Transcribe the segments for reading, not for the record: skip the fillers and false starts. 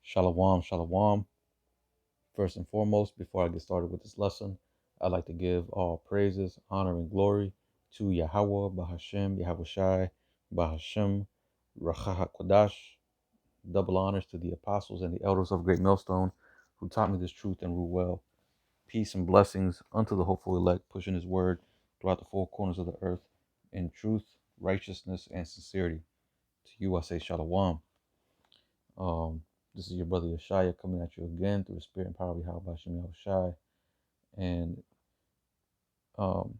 Shalom, shalom. First and foremost, before I get started with this lesson, I'd like to give all praises, honor, and glory to Yahweh, Bahashem, Yahweh Shai, Bahashem, Racha HaKodash. Double honors to the apostles and the elders of Great Millstone who taught me this truth and rule well. Peace and blessings unto the hopeful elect, pushing his word throughout the four corners of the earth in truth, righteousness, and sincerity. To you I say shalom. Um, this is your brother Yeshaya coming at you again through the spirit and power of Yahweh Hashem Yahushai. And um,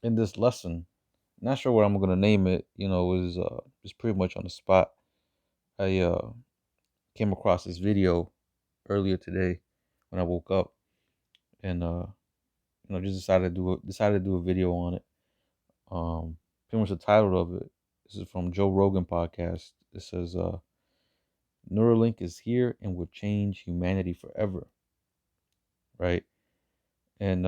in this lesson, not sure what I'm gonna name it. Is pretty much on the spot. I came across this video earlier today when I woke up, and just decided to do a video on it. Pretty much the title of it. This is from Joe Rogan podcast. It says, "Neuralink is here and will change humanity forever." Right, and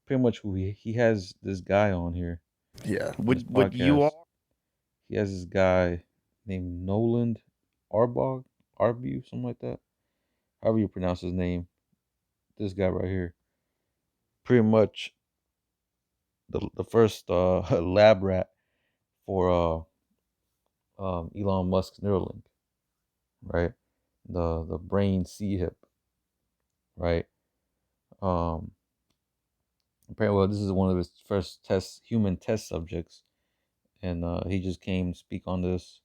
pretty much who he has this guy on here Yeah. on this Would you podcast. all? He has this guy named Noland Arbu, something like that. However you pronounce his name. This guy right here. Pretty much the first lab rat for Elon Musk's Neuralink, right? The brain C hip, right? Um, Apparently, well, this is one of his first human test subjects, and he just came to speak on this.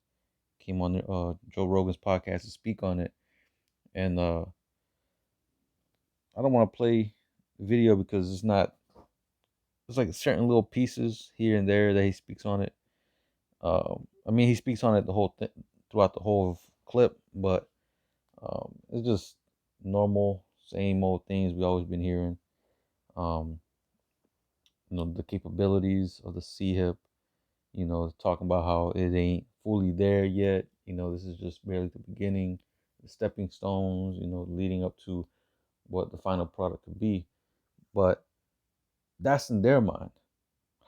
Came on Joe Rogan's podcast to speak on it, and I don't want to play the video because it's not. It's like certain little pieces here and there that he speaks on it. I mean, he speaks on it the whole throughout the whole clip, but it's just normal, same old things we always been hearing. Um, the capabilities of the C hip. Talking about how it ain't fully there yet. This is just barely the beginning, the stepping stones. Leading up to what the final product could be. But that's in their mind,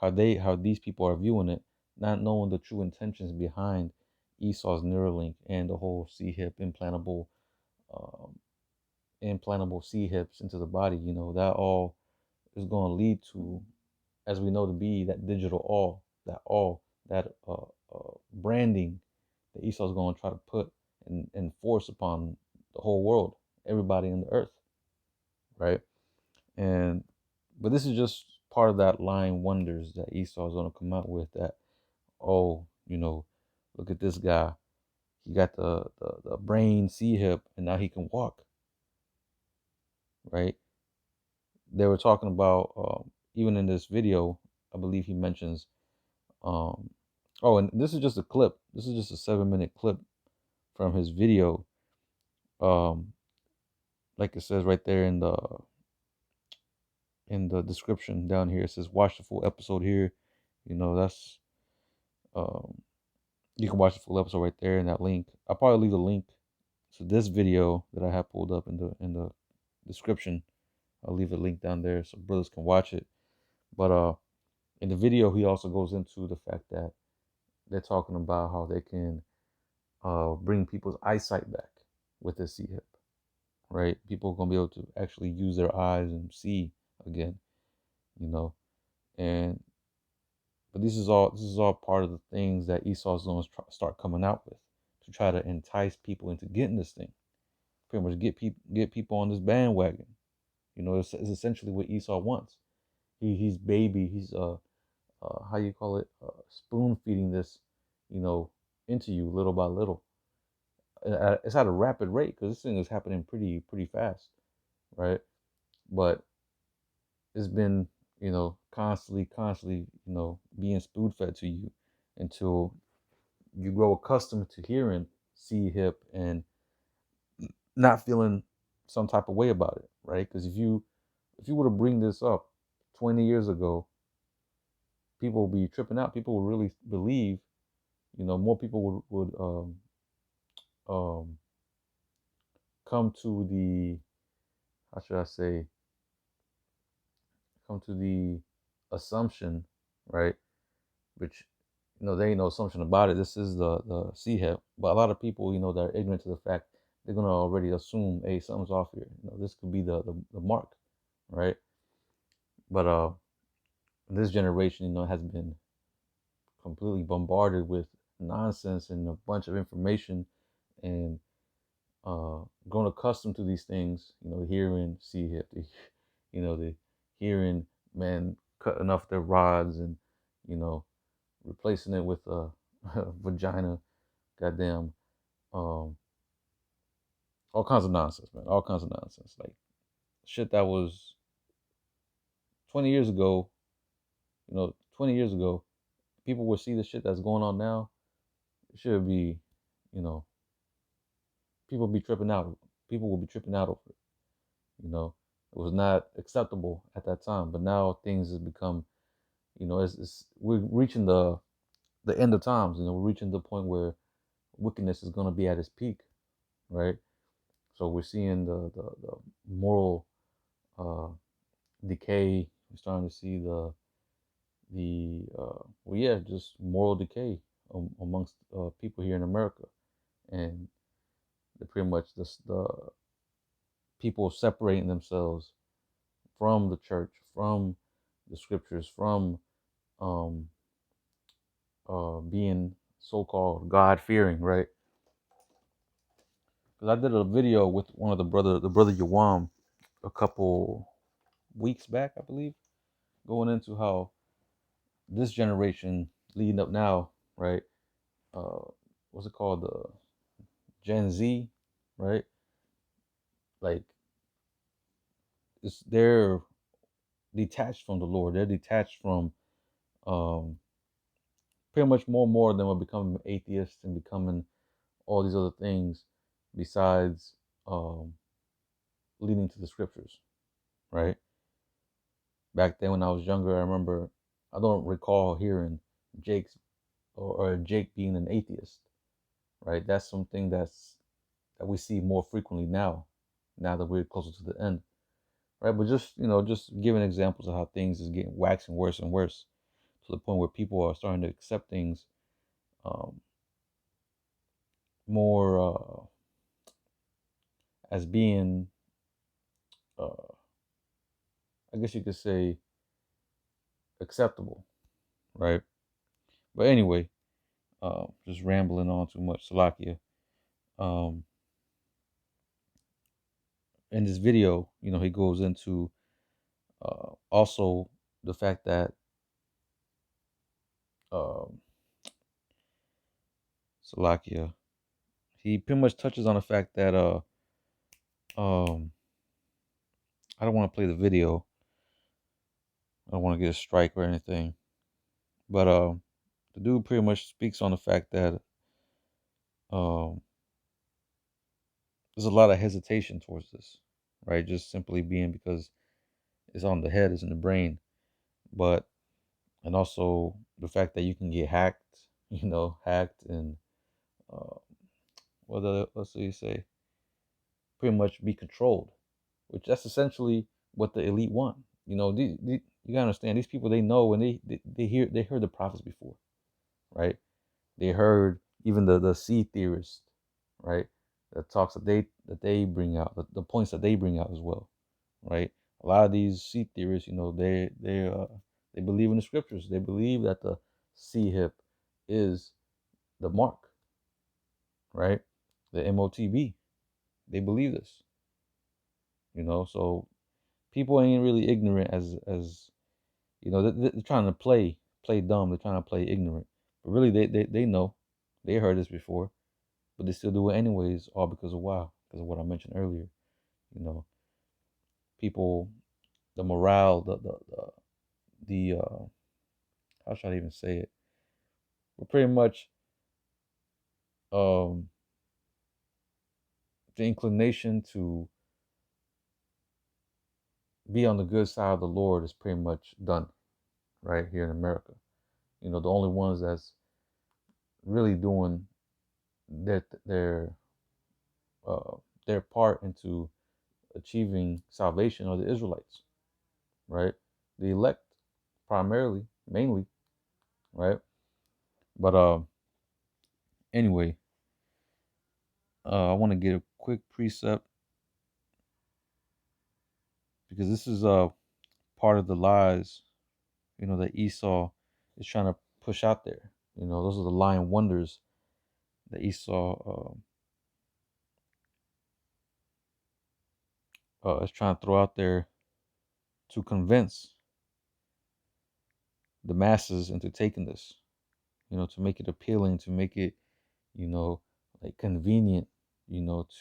how these people are viewing it, not knowing the true intentions behind Esau's Neuralink and the whole C hip um, implantable C hips into the body. That all is going to lead to, as we know to be, that digital that branding that Esau's going to try to put and force upon the whole world, everybody in the earth, right? And but this is just part of that lying wonders that Esau is going to come out with. That, oh, look at this guy. He got the brain C hip, and now he can walk, right? They were talking about even in this video. I believe he mentions. Um, oh, and this is just a clip. This is just a 7-minute clip from his video. Um, like it says right there in the description down here, it says watch the full episode here. That's um you can watch the full episode right there in that link. I'll probably leave a link to this video that I have pulled up in the description. I'll leave a link down there so brothers can watch it. But in the video he also goes into the fact that they're talking about how they can bring people's eyesight back with the C hip, right? People are gonna be able to actually use their eyes and see again, you know. And but this is all part of the things that Esau's going to start coming out with to try to entice people into getting this thing. Pretty much get people on this bandwagon. It's essentially what Esau wants. He's baby. He's how you call it, spoon feeding this, you know, into you little by little. It's at a rapid rate because this thing is happening pretty fast, right? But it's been, constantly, being spoon fed to you until you grow accustomed to hearing C hip and not feeling some type of way about it, right? Because if you were to bring this up 20 years ago, people would be tripping out. People would really believe, more people would come to the, how should I say, come to the assumption, right? Which, there ain't no assumption about it. This is the C hip, but a lot of people, that are ignorant to the fact they're gonna already assume, hey, something's off here. This could be the mark, right? But this generation, has been completely bombarded with nonsense and a bunch of information, and grown accustomed to these things. Hearing see hip, the hearing men cutting off their rods and you know replacing it with a vagina, goddamn, um, all kinds of nonsense, man, all kinds of nonsense, like shit that was 20 years ago. 20 years ago, people would see the shit that's going on now. It should be, you know, people be tripping out. People will be tripping out over it. It was not acceptable at that time, but now things has become, we're reaching the end of times. We're reaching the point where wickedness is going to be at its peak, right? So we're seeing the moral uh, decay. We're starting to see just moral decay amongst people here in America, and pretty much the people separating themselves from the church, from the scriptures, from um, being so-called God-fearing, right? Because I did a video with one of the brother Yawam, a couple weeks back, I believe, going into how this generation leading up now, right? Uh, what's it called? The Gen Z, right? Like, they're detached from the Lord. They're detached from um, pretty much more and more than we're becoming atheists and becoming all these other things besides um, leading to the scriptures, right? Back then when I was younger, I remember, I don't recall hearing Jake's or Jake being an atheist, right? That's something that we see more frequently now that we're closer to the end, right? But just giving examples of how things is getting waxing worse and worse to the point where people are starting to accept things um, more as being, uh, I guess you could say, acceptable, right? But anyway, just rambling on too much, Salakia. Um, in this video, he goes into also the fact that um, Salakia, he pretty much touches on the fact that um, I don't want to play the video. I don't want to get a strike or anything. But the dude pretty much speaks on the fact that um, there's a lot of hesitation towards this, right? Just simply being because it's on the head, it's in the brain, but and also the fact that you can get hacked, hacked and uh, let's say pretty much be controlled, which that's essentially what the elite want. You gotta understand, these people, they know when they heard the prophets before, right? They heard even the seed theorists, right? The talks that they bring out, the points that they bring out as well, right? A lot of these seed theorists, they believe in the scriptures. They believe that the C hip is the mark, right? The MOTB. They believe this, So people ain't really ignorant as they're trying to play dumb. They're trying to play ignorant, but really they know, they heard this before, but they still do it anyways, all because of why? Because of what I mentioned earlier. You know, people, the morale, the how should I even say it? We're pretty much um the inclination to be on the good side of the Lord is pretty much done right here in America. The only ones that's really doing uh, their part into achieving salvation are the Israelites, right? The elect, primarily, mainly, right? But anyway, I want to get quick precept because this is part of the lies, that Esau is trying to push out there. Those are the lying wonders that Esau is trying to throw out there to convince the masses into taking this, to make it appealing, to make it, you know, like convenient,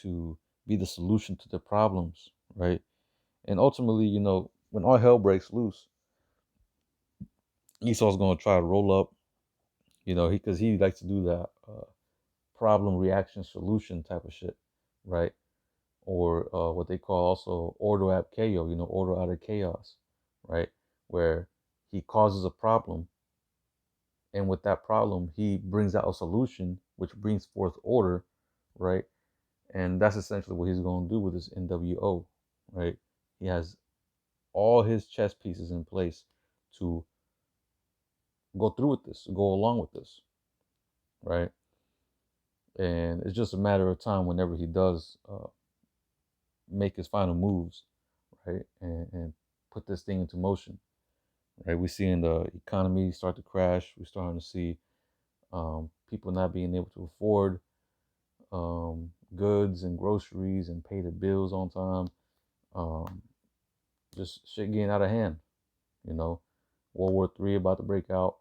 to be the solution to the problems, right? And ultimately, when all hell breaks loose, Esau's going to try to roll up, because he likes to do that problem, reaction, solution type of shit, right? Or what they call also ordo ab chaos, order out of chaos, right? Where he causes a problem, and with that problem, he brings out a solution, which brings forth order, right? And that's essentially what he's going to do with this NWO, right? He has all his chess pieces in place to go through with this, go along with this, right? And it's just a matter of time whenever he does make his final moves, right? And put this thing into motion, right? We're seeing the economy start to crash. We're starting to see people not being able to afford goods and groceries and pay the bills on time. Um, just shit getting out of hand, you know. World War III about to break out,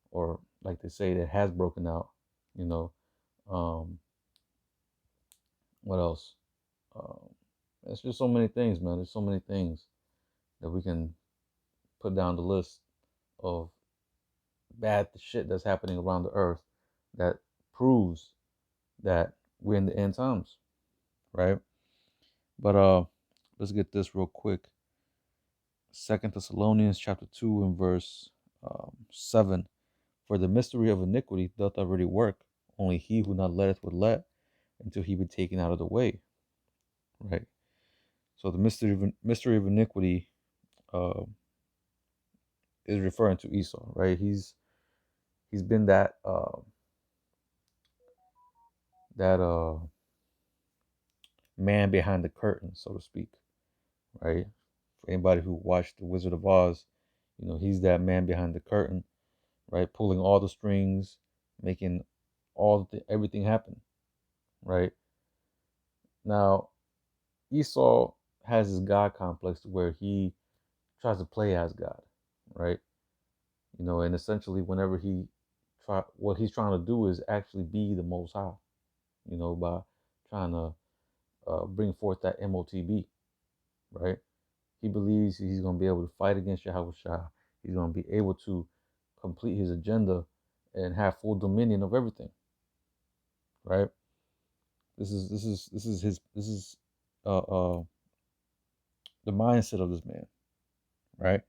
or like they say, that has broken out, you know. Um, what else? Um, it's just so many things, man. There's so many things that we can put down the list of bad shit that's happening around the earth that proves that we're in the end times, right? But let's get this real quick. Second Thessalonians chapter 2 and verse 7. For the mystery of iniquity doth already work, only he who not letteth would let until he be taken out of the way. Right. So the mystery of iniquity uh, is referring to Esau, right? He's been that man behind the curtain, so to speak, right? For anybody who watched The Wizard of Oz, he's that man behind the curtain, right? Pulling all the strings, making everything happen, right? Now, Esau has his God complex where he tries to play as God, right? And essentially, whenever what he's trying to do is actually be the Most High, by trying to bring forth that MOTB, right? He believes he's going to be able to fight against Yahweh Shah. He's going to be able to complete his agenda and have full dominion of everything, right? This is the mindset of this man, right?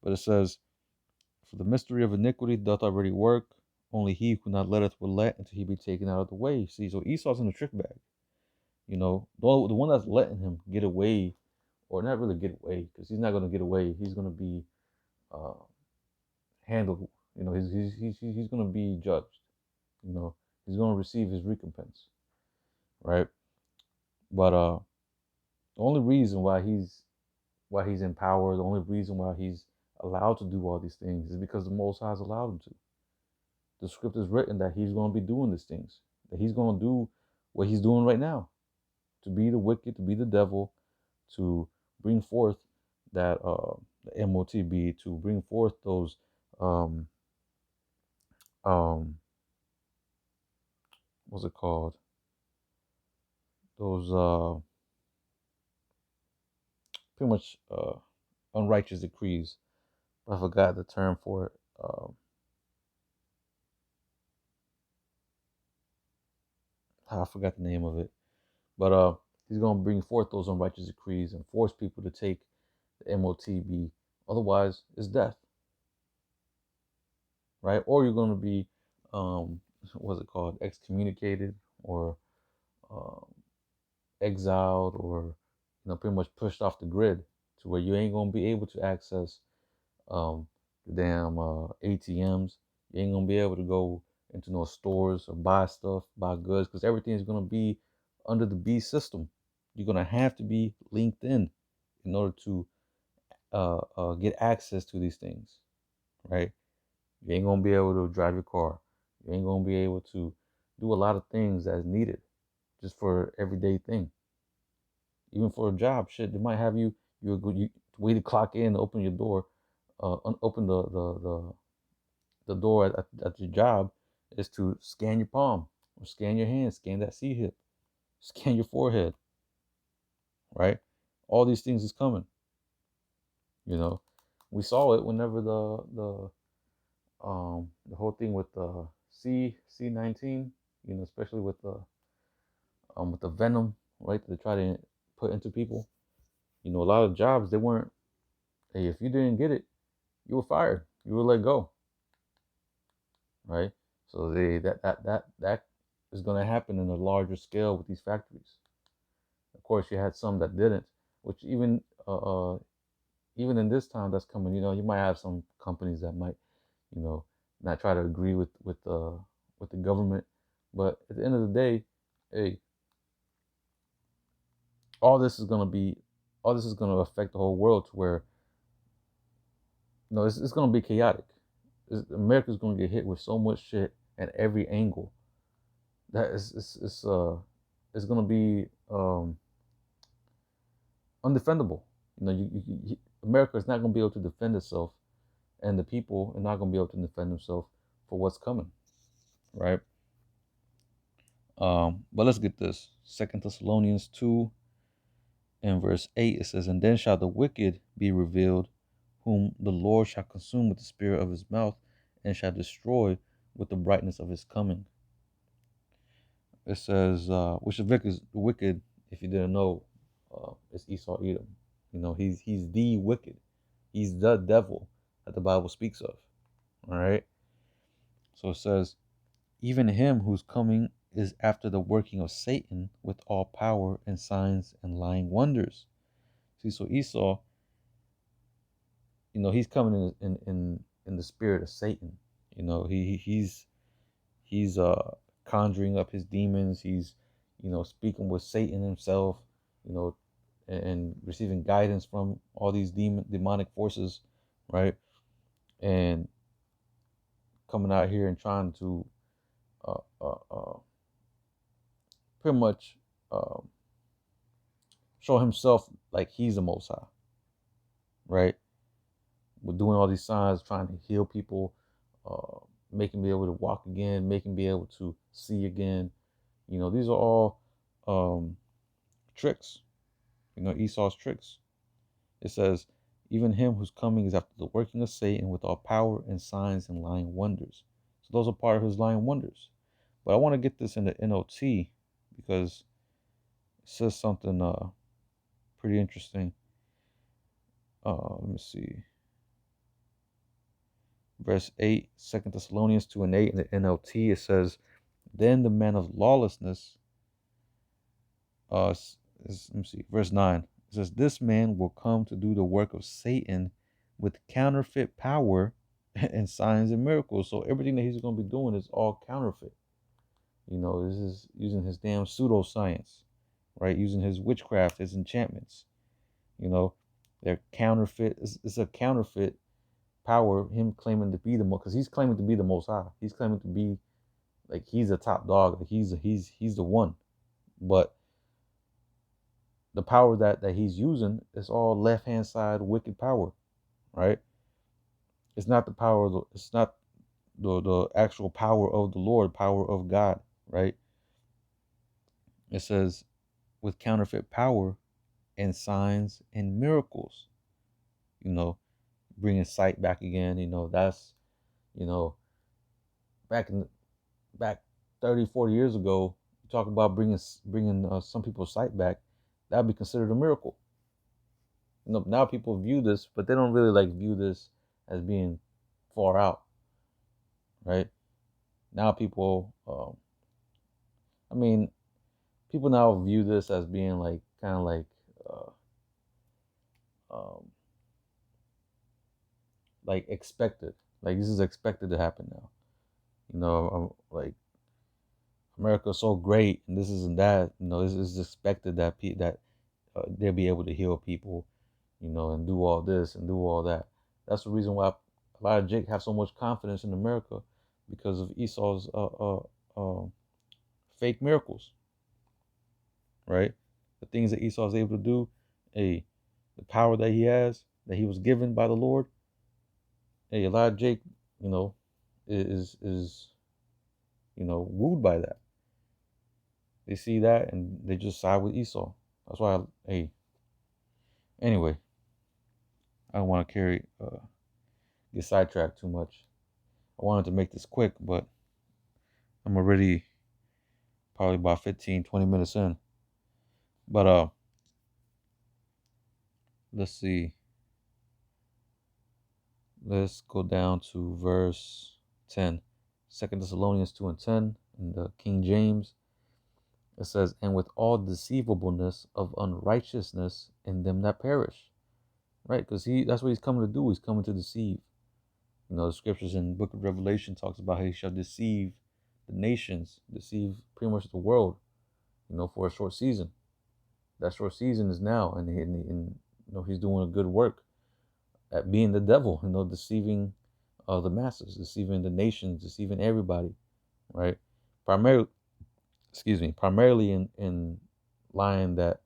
But it says, for the mystery of iniquity doth already work, only he who not letteth will let until he be taken out of the way. See, so Esau's in the trick bag. The one that's letting him get away, or not really get away, because he's not going to get away. He's going to be uh, handled. He's going to be judged. He's going to receive his recompense, right? But the only reason why he's in power, the only reason why he's allowed to do all these things is because the Most High has allowed him to. The script is written that he's going to be doing these things, that he's going to do what he's doing right now, to be the wicked, to be the devil, to bring forth that the MOTB, to bring forth those um um what's it called? Those pretty much unrighteous decrees. I forgot the term for it. I forgot the name of it. But he's gonna bring forth those unrighteous decrees and force people to take the MOTB. Otherwise, it's death, right? Or you're gonna be what's it called? Excommunicated, or um, exiled, or pretty much pushed off the grid to where you ain't gonna be able to access the damn ATMs. You ain't gonna be able to go into no stores or buy stuff, buy goods, because everything is gonna be under the B system. You're gonna have to be linked in order to get access to these things, right? You ain't gonna be able to drive your car. You ain't gonna be able to do a lot of things that's needed just for everyday thing. Even for a job, shit, they might have you wait to clock in, open your door, open the door at your job is to scan your palm or scan your hand, scan that C hip, scan your forehead, right? All these things is coming. You know, we saw it whenever the whole thing with the C19, you know, especially with the venom, right? That they try to put into people. You know, a lot of jobs they weren't. Hey, if you didn't get it, you were fired. You were let go, right? So that is going to happen in a larger scale with these factories. Of course, you had some that didn't, which even in this time that's coming, you know, you might have some companies that might, you know, not try to agree with the government, but at the end of the day, hey, all this is gonna be, all this is gonna affect the whole world to where, you know, it's gonna be chaotic. America's gonna get hit with so much shit at every angle that it's gonna be undefendable. You know, America is not gonna be able to defend itself, and the people are not gonna be able to defend themselves for what's coming, right? But let's get this. Second Thessalonians 2 and verse 8, it says, "And then shall the wicked be revealed, whom the Lord shall consume with the spirit of his mouth, and shall destroy with the brightness of his coming." It says, which the wicked, if you didn't know, is Esau Edom. You know, he's the wicked. He's the devil that the Bible speaks of. All right. So it says, "Even him whose coming is after the working of Satan with all power and signs and lying wonders." See, so Esau, you know, he's coming in the spirit of Satan. You know, he's conjuring up his demons. He's, you know, speaking with Satan himself. You know, and receiving guidance from all these demonic forces, right? And coming out here and trying to uh, uh, uh, pretty much um, show himself like he's the Most High, right? With doing all these signs, trying to heal people, making me able to walk again, making me able to see again. You know, these are all um, tricks. You know, Esau's tricks. It says, "Even him whose coming is after the working of Satan with all power and signs and lying wonders." So those are part of his lying wonders. But I want to get this in the NOT because it says something pretty interesting. Let me see. Verse 8, 2 Thessalonians 2 and 8 in the NLT, it says, "Then the man of lawlessness," let me see, verse 9, it says, "This man will come to do the work of Satan with counterfeit power and signs and miracles." So everything that he's going to be doing is all counterfeit. You know, this is using his damn pseudoscience, right? Using his witchcraft, his enchantments. You know, they're counterfeit. It's a counterfeit power. Him claiming to be the most, because he's claiming to be the Most High. He's claiming to be like he's a top dog. Like he's the one. But the power that he's using is all left hand side wicked power, right? It's not the power. It's not the actual power of the Lord, power of God, right? It says with counterfeit power and signs and miracles. You know, bringing sight back again. You know, that's, you know, back in back 30, 40 years ago, you talk about bringing some people's sight back, that would be considered a miracle. You know, now people view this, but they don't really like view this as being far out, right? Now people, I mean, people now view this as being like kind of um, like expected. Like this is expected to happen now. You know, like America's so great, and this isn't that. This is expected that they'll be able to heal people, and do all this and do all that. That's the reason why a lot of Jake have so much confidence in America, because of Esau's fake miracles, right? The things that Esau is able to do, the power that he has, that he was given by the Lord. A lot of Jake, you know, is wooed by that. They see that and they just side with Esau. That's why, anyway, I don't want to get sidetracked too much. I wanted to make this quick, but I'm already probably about 15, 20 minutes in. But let's see. Let's go down to verse 10. 2 Thessalonians 2 and 10 in the King James. It says, and with all deceivableness of unrighteousness in them that perish. Right? Because that's what he's coming to do. He's coming to deceive. The scriptures in the book of Revelation talks about how he shall deceive the nations, deceive pretty much the world, for a short season. That short season is now, and he's doing a good work at being the devil, deceiving the masses, deceiving the nations, deceiving everybody, right? Primarily in lying that,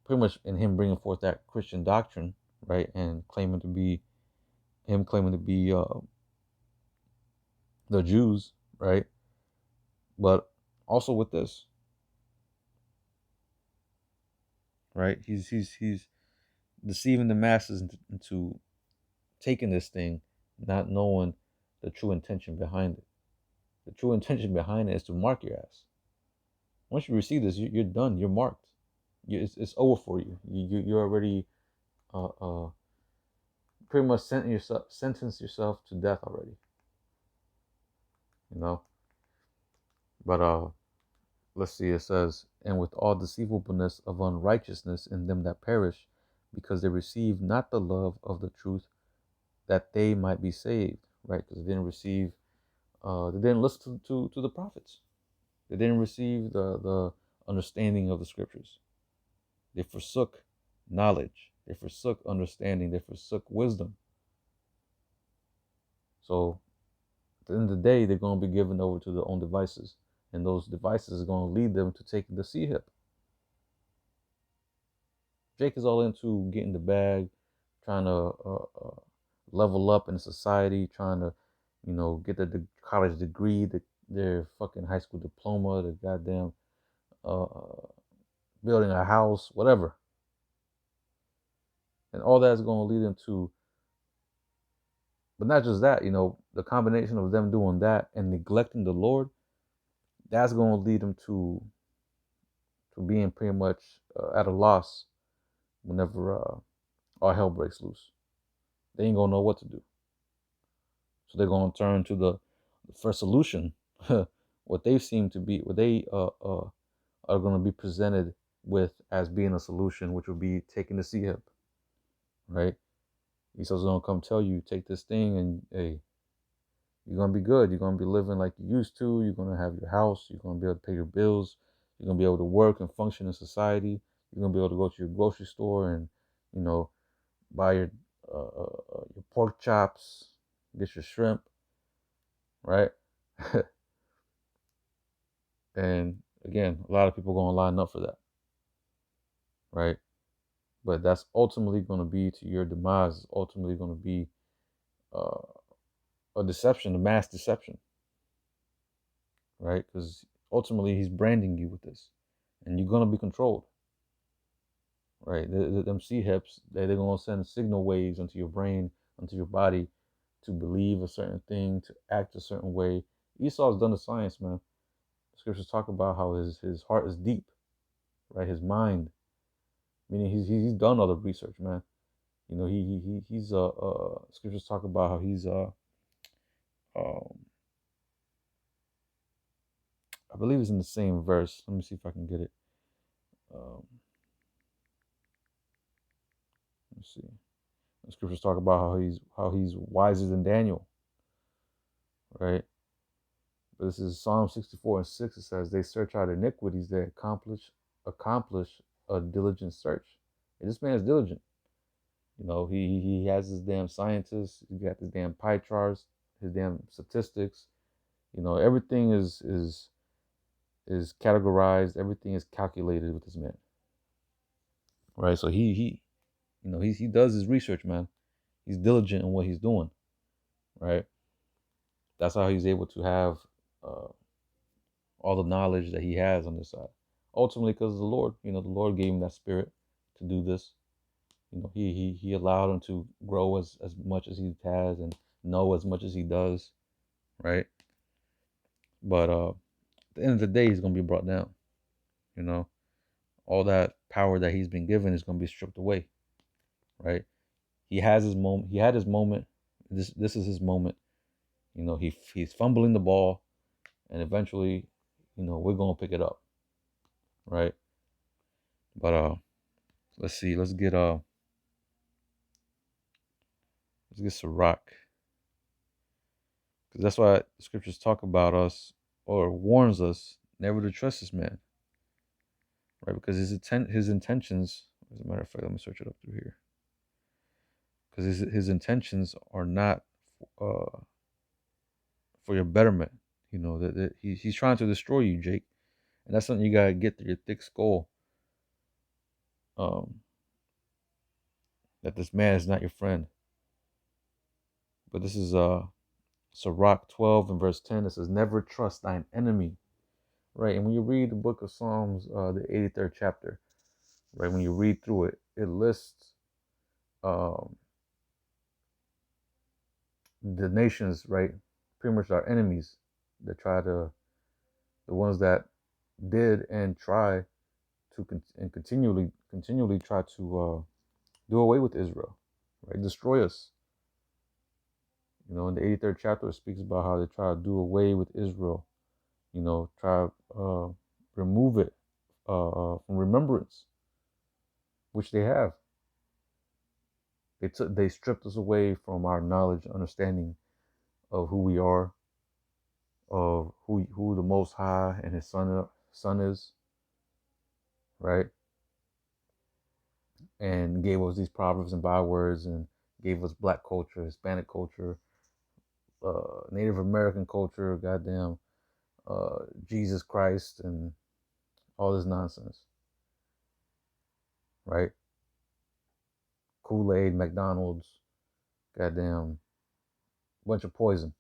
pretty much in him bringing forth that Christian doctrine, right, and claiming to be the Jews, right? But also with this, right? He's deceiving the masses into taking this thing, not knowing the true intention behind it. The true intention behind it is to mark your ass. Once you receive this, you're done. You're marked. It's over for you. You're already pretty much sentenced yourself to death already. But let's see. It says, and with all deceivableness of unrighteousness in them that perish, because they receive not the love of the truth, that they might be saved. Right? Because they didn't listen to the prophets. They didn't receive the understanding of the scriptures. They forsook knowledge. They forsook understanding. They forsook wisdom. So at the end of the day, they're going to be given over to their own devices. And those devices are going to lead them to taking the C-hip. Jake is all into getting the bag, trying to level up in society, trying to, get the college degree, their fucking high school diploma, the goddamn building a house, whatever. And all that is going to lead them to, but not just that, the combination of them doing that and neglecting the Lord, that's going to lead them to being pretty much at a loss whenever all hell breaks loose. They ain't going to know what to do. So they're going to turn to the first solution, what they are going to be presented with as being a solution, which would be taking the C-hip, right? Esau's going to come tell you, take this thing and, hey, you're going to be good. You're going to be living like you used to. You're going to have your house. You're going to be able to pay your bills. You're going to be able to work and function in society. You're going to be able to go to your grocery store and, buy your pork chops, get your shrimp, right? And again, a lot of people are going to line up for that, right? But that's ultimately going to be to your demise. It's ultimately going to be a deception, a mass deception, right? Because ultimately he's branding you with this, and you're going to be controlled, right? Them C-hips, they're going to send signal waves into your brain, into your body, to believe a certain thing, to act a certain way. Esau's done the science, man. The scriptures talk about how his heart is deep, right? His mind, meaning he's done all the research, man. He's scriptures talk about how he's um I believe it's in the same verse. Let me see if I can get it. Um, let's see. The scriptures talk about how he's wiser than Daniel, right? But this is Psalm 64:6. It says, "They search out iniquities; they accomplish a diligent search." And this man is diligent. He has his damn scientists. He got his damn pie charts, his damn statistics. Everything is categorized. Everything is calculated with this man, right? So he does his research, man. He's diligent in what he's doing, right? That's how he's able to have uh, all the knowledge that he has on this side. Ultimately, because of the Lord, the Lord gave him that spirit to do this. He allowed him to grow as much as he has and know as much as he does, right? But at the end of the day, he's gonna be brought down. You know, all that power that he's been given is gonna be stripped away, right? He has his moment. He had his moment. This is his moment. He's fumbling the ball, and eventually, we're gonna pick it up, right? But let's see. Let's get Sirach, because that's why the scriptures talk about us or warns us never to trust this man, right? Because his intentions, as a matter of fact, let me search it up through here, because his intentions are not uh, for your betterment. That he's trying to destroy you, Jake, and that's something you gotta get through your thick skull. Um, that this man is not your friend. But this is Sirach 12 and verse 10. It says, "Never trust thine enemy." Right, and when you read the book of Psalms, the 83rd chapter, right, when you read through it, it lists um, the nations, right, pretty much our enemies that the ones that did and try to and continually try to do away with Israel, right, destroy us. In the 83rd chapter, it speaks about how they try to do away with Israel, try remove it from remembrance, which they have. They stripped us away from our knowledge, understanding of who we are, of who the Most High and His Son is, right? And gave us these proverbs and bywords, and gave us Black culture, Hispanic culture, Native American culture, goddamn, Jesus Christ, and all this nonsense, right? Kool-Aid, McDonald's, goddamn, bunch of poison.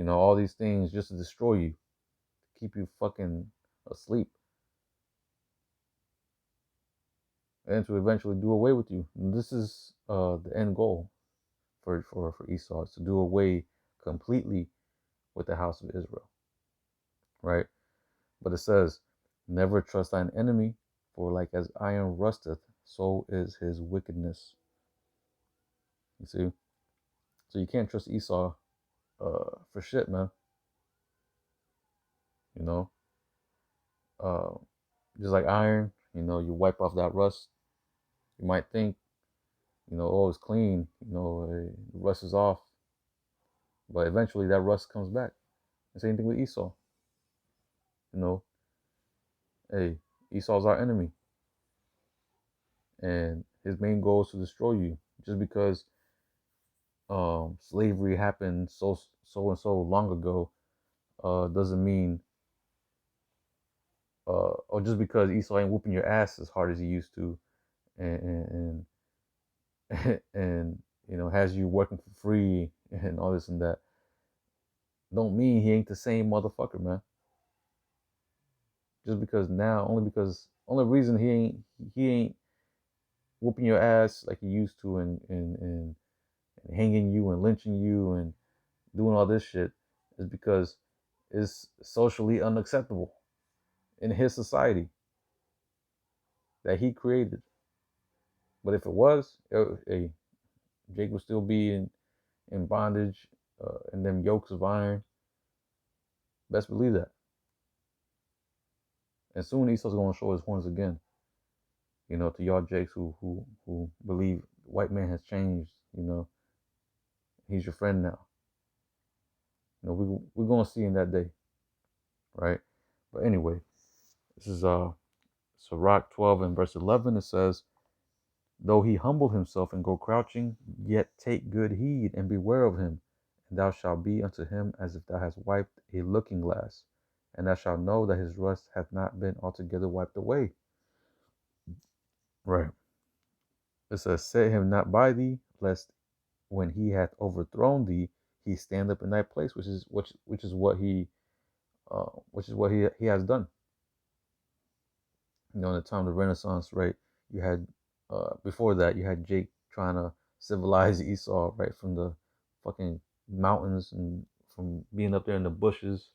All these things just to destroy you, to keep you fucking asleep, and to eventually do away with you. And this is the end goal for Esau, is to do away completely with the house of Israel, right? But it says, "Never trust thine enemy, for like as iron rusteth, so is his wickedness." You see? So you can't trust Esau for shit, man. You know, uh, just like iron, you wipe off that rust. You might think, oh, it's clean, the rust is off, but eventually that rust comes back. The same thing with Esau. You know, hey, Esau's our enemy, and his main goal is to destroy you. Just because slavery happened so and so long ago doesn't mean, or just because Esau ain't whooping your ass as hard as he used to, and and has you working for free and all this and that, don't mean he ain't the same motherfucker, man. Just because now, only reason he ain't whooping your ass like he used to, and hanging you and lynching you and doing all this shit, is because it's socially unacceptable in his society that he created. But if it was, hey, Jake would still be in bondage, and them yokes of iron. Best believe that. And soon Esau's gonna show his horns again. To y'all Jakes who believe white man has changed. he's your friend now. We're gonna see in that day, right? But anyway, this is Sirach 12 and verse 11. It says, "Though he humble himself and go crouching, yet take good heed and beware of him, and thou shalt be unto him as if thou hast wiped a looking glass, and thou shalt know that his rust hath not been altogether wiped away." Right. It says, "Set him not by thee, lest when he hath overthrown thee, he stand up in thy place," which is what he has done. In the time of the Renaissance, right? You had before that, you had Jake trying to civilize Esau, right, from the fucking mountains and from being up there in the bushes,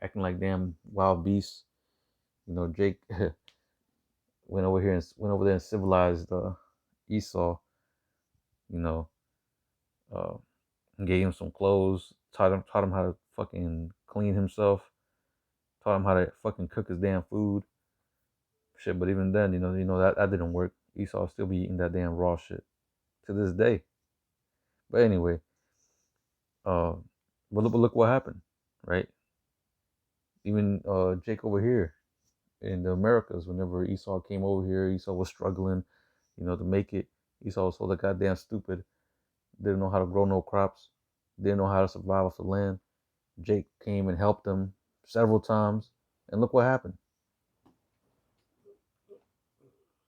acting like damn wild beasts. Jake went over there and civilized Esau. You know, uh, gave him some clothes, taught him how to fucking clean himself, taught him how to fucking cook his damn food. Shit, but even then, that didn't work. Esau still be eating that damn raw shit to this day. But anyway, uh, but look what happened, right? Even Jake over here in the Americas, whenever Esau came over here, Esau was struggling, to make it. Esau was so the goddamn stupid, didn't know how to grow no crops, didn't know how to survive off the land. Jake came and helped him several times, and look what happened.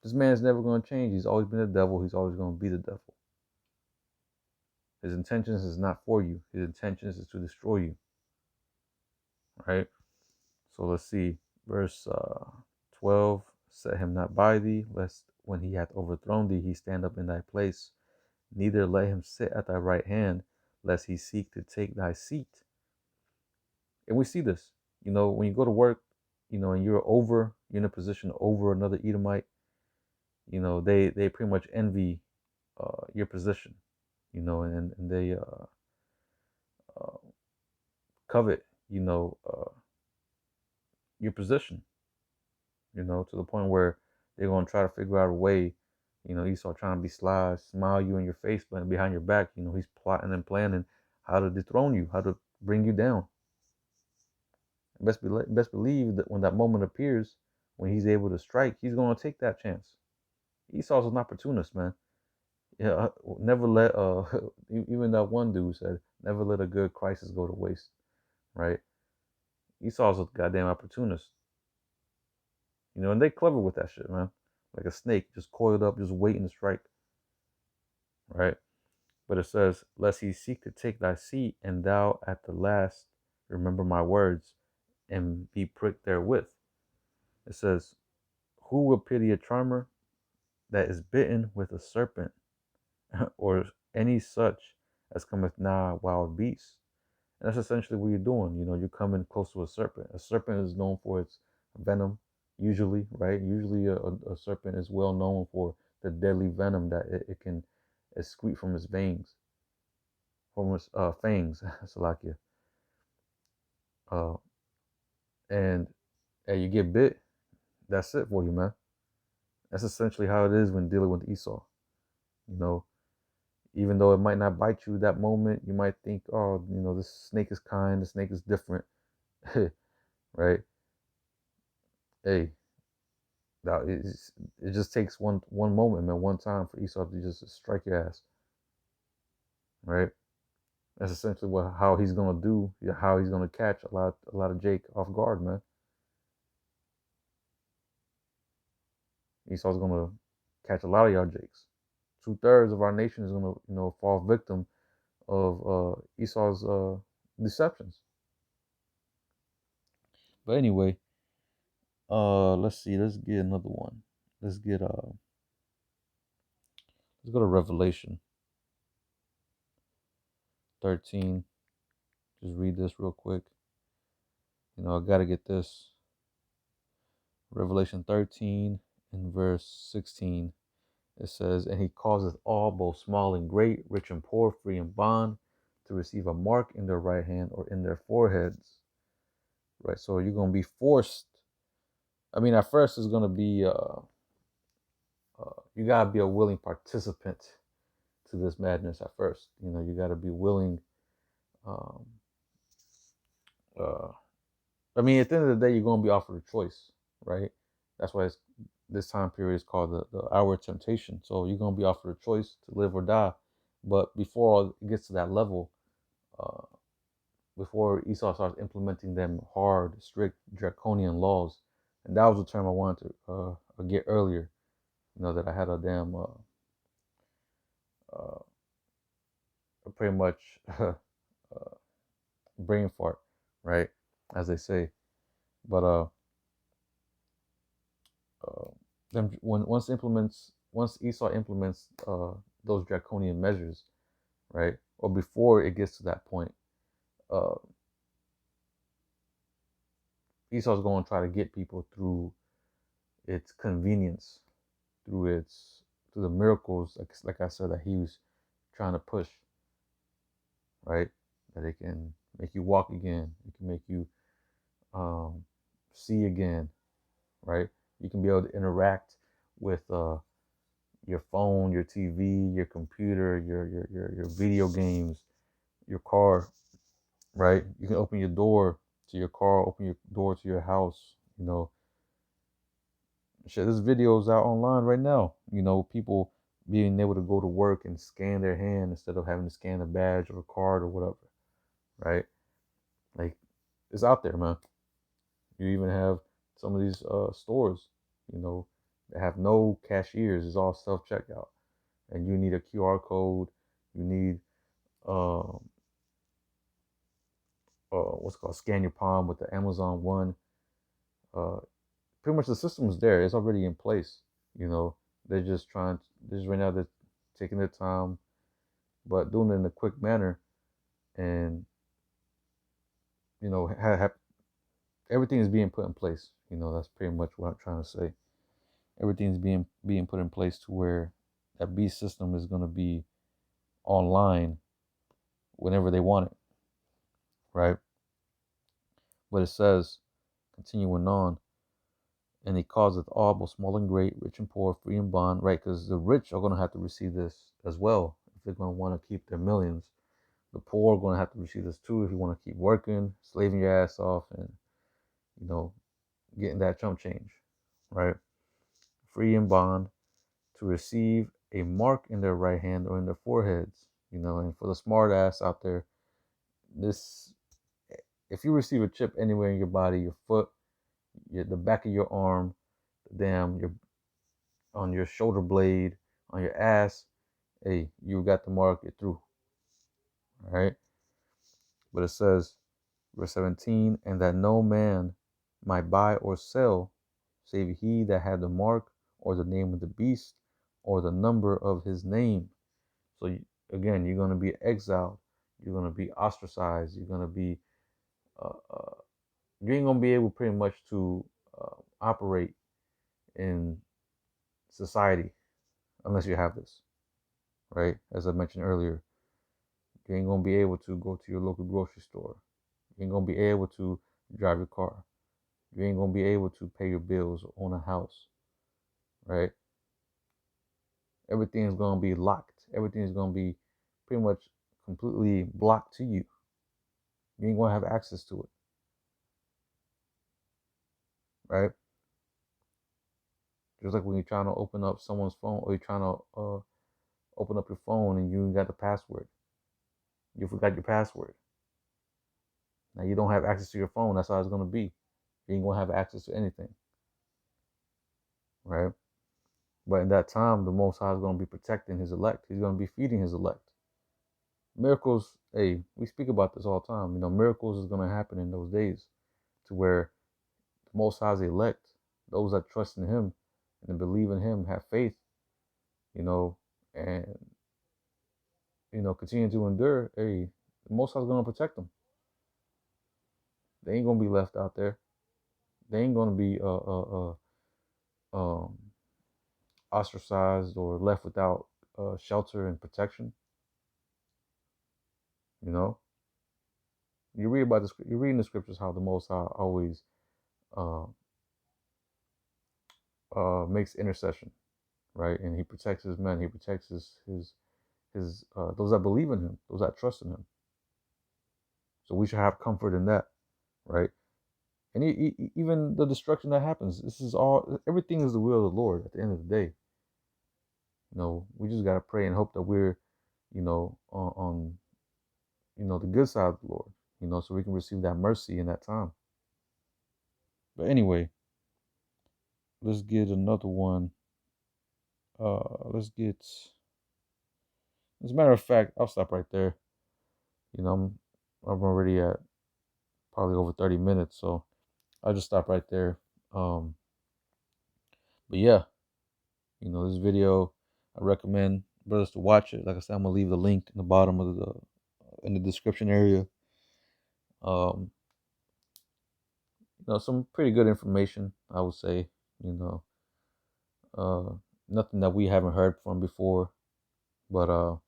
This man's never going to change. He's always been the devil. He's always going to be the devil. His intentions is not for you. His intentions is to destroy you. Right? So let's see. Verse 12. "Set him not by thee, lest when he hath overthrown thee, he stand up in thy place. Neither let him sit at thy right hand, lest he seek to take thy seat." And we see this. When you go to work, and you're in a position over another Edomite, they pretty much envy your position, and they uh, covet, your position, to the point where they're going to try to figure out a way, Esau trying to be sly, smile you in your face, but behind your back, he's plotting and planning how to dethrone you, how to bring you down. Best believe that when that moment appears, when he's able to strike, he's going to take that chance. Esau's an opportunist, man. Yeah, never let even that one dude said, never let a good crisis go to waste, right? Esau's a goddamn opportunist, and they clever with that shit, man. Like a snake, just coiled up, just waiting to strike, right? But it says, "Lest he seek to take thy seat, and thou at the last remember my words, and be pricked therewith." It says, "Who will pity a charmer that is bitten with a serpent, or any such as cometh nigh wild beasts?" And that's essentially what you're doing. You're coming close to a serpent. A serpent is known for its venom, usually, right? Usually a serpent is well known for the deadly venom that it can excrete from its veins, from its fangs, Salakia. Uh, and you get bit, that's it for you, man. That's essentially how it is when dealing with Esau. You know, even though it might not bite you that moment, you might think, oh, this snake is kind, the snake is different, right? Hey, now it just takes one moment, man, one time for Esau to just strike your ass, right? That's essentially how he's gonna do, how he's gonna catch a lot of Jake off guard, man. Esau's gonna catch a lot of y'all Jakes. 2/3 of our nation is gonna, fall victim of Esau's deceptions. But anyway, let's see. Let's get another one. Let's get let's go to Revelation 13. Just read this real quick. I gotta get this. Revelation 13 and verse 16. It says, "And he causeth all, both small and great, rich and poor, free and bond, to receive a mark in their right hand or in their foreheads." Right. So you're gonna be forced. I mean, at first it's gonna be you gotta be a willing participant to this madness at first. You got to be willing. Um, uh, I mean, at the end of the day, you're going to be offered a choice, right? That's why this time period is called the hour of temptation. So you're going to be offered a choice to live or die. But before it gets to that level, uh, before Esau starts implementing them hard, strict, draconian laws, and that was the term I wanted to get earlier. That I had a damn uh, pretty much brain fart, right? As they say. But uh them when once Esau implements those draconian measures, right? Or before it gets to that point, uh Esau's going to try to get people through its convenience, through through the miracles, like I said, that he was trying to push, right? That it can make you walk again, it can make you see again, right? You can be able to interact with your phone, your TV, your computer, your video games, your car, right? You can open your door to your car, open your door to your house. Shit, this video's out online right now. People being able to go to work and scan their hand instead of having to scan a badge or a card or whatever, right? Like, it's out there, man. You even have some of these stores, that have no cashiers. It's all self checkout, and you need a QR code. You need um, what's called scan your palm with the Amazon One. Uh, Pretty much the system is there. It's already in place. You know, they're just trying. Just right now they're taking their time, but doing it in a quick manner, and everything is being put in place. That's pretty much what I'm trying to say. Everything's being put in place to where that beast system is going to be online whenever they want it, right? But it says, continuing on, and he causeth all, both small and great, rich and poor, free and bond, right? Because the rich are going to have to receive this as well if they're going to want to keep their millions. The poor are going to have to receive this too if you want to keep working, slaving your ass off, and you know getting that chump change, right? Free and bond, to receive a mark in their right hand or in their foreheads. And for the smart ass out there, this if you receive a chip anywhere in your body, your foot, the back of your arm, your on your shoulder blade, on your ass, hey, you got the mark, you're through. All right. But it says, verse 17, and that no man might buy or sell, save he that had the mark or the name of the beast or the number of his name. So again, you're going to be exiled. You're going to be ostracized. You're going to be, you ain't going to be able pretty much to operate in society unless you have this, right? As I mentioned earlier, you ain't going to be able to go to your local grocery store. You ain't going to be able to drive your car. You ain't going to be able to pay your bills or own a house, right? Everything is going to be locked. Everything is going to be pretty much completely blocked to you. You ain't going to have access to it, right? Just like when you're trying to open up someone's phone or you're trying to open up your phone and you ain't got the password. You forgot your password. Now you don't have access to your phone. That's how it's going to be. You ain't going to have access to anything, right? But in that time, the Most High is going to be protecting his elect. He's going to be feeding his elect. Miracles, hey, we speak about this all the time. Miracles is going to happen in those days to where the Most High's elect, those that trust in him and believe in him, have faith, and, continue to endure, hey, the Most High's going to protect them. They ain't going to be left out there. They ain't going to be um, ostracized or left without shelter and protection. You read about this. You're reading the scriptures how the Most High always uh, makes intercession, right? And he protects his men. He protects his his those that believe in him, those that trust in him. So we should have comfort in that, right? And even the destruction that happens, this is all, everything is the will of the Lord at the end of the day. We just got to pray and hope that we're, on the good side of the Lord, so we can receive that mercy in that time. But anyway, let's get another one. Let's get, as a matter of fact, I'll stop right there. I'm already at probably over 30 minutes, so I'll just stop right there. But yeah, this video, I recommend brothers to watch it. Like I said, I'm gonna leave the link in the bottom of in the description area. Some pretty good information, I would say. You know, Nothing that we haven't heard from before, but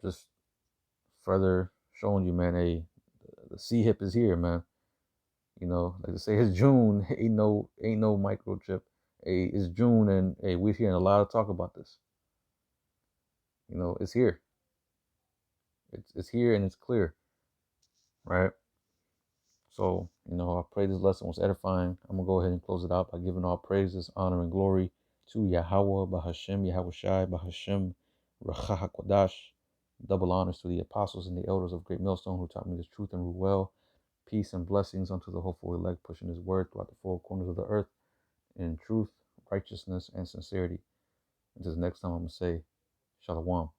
just further showing you, man. Hey, the C hip is here, man. Like they say, it's June. Ain't no microchip. Hey, it's June, and hey, we're hearing a lot of talk about this. It's here. It's here and it's clear, right? So, I pray this lesson was edifying. I'm gonna go ahead and close it out by giving all praises, honor, and glory to Yahweh, Bahashem, Yahweh Shai, Bahashem, Rachah HaKodash. Double honors to the apostles and the elders of Great Millstone who taught me this truth and rule well. Peace and blessings unto the hopeful elect, pushing his word throughout the four corners of the earth in truth, righteousness, and sincerity. Until the next time, I'm going to say, Shalom.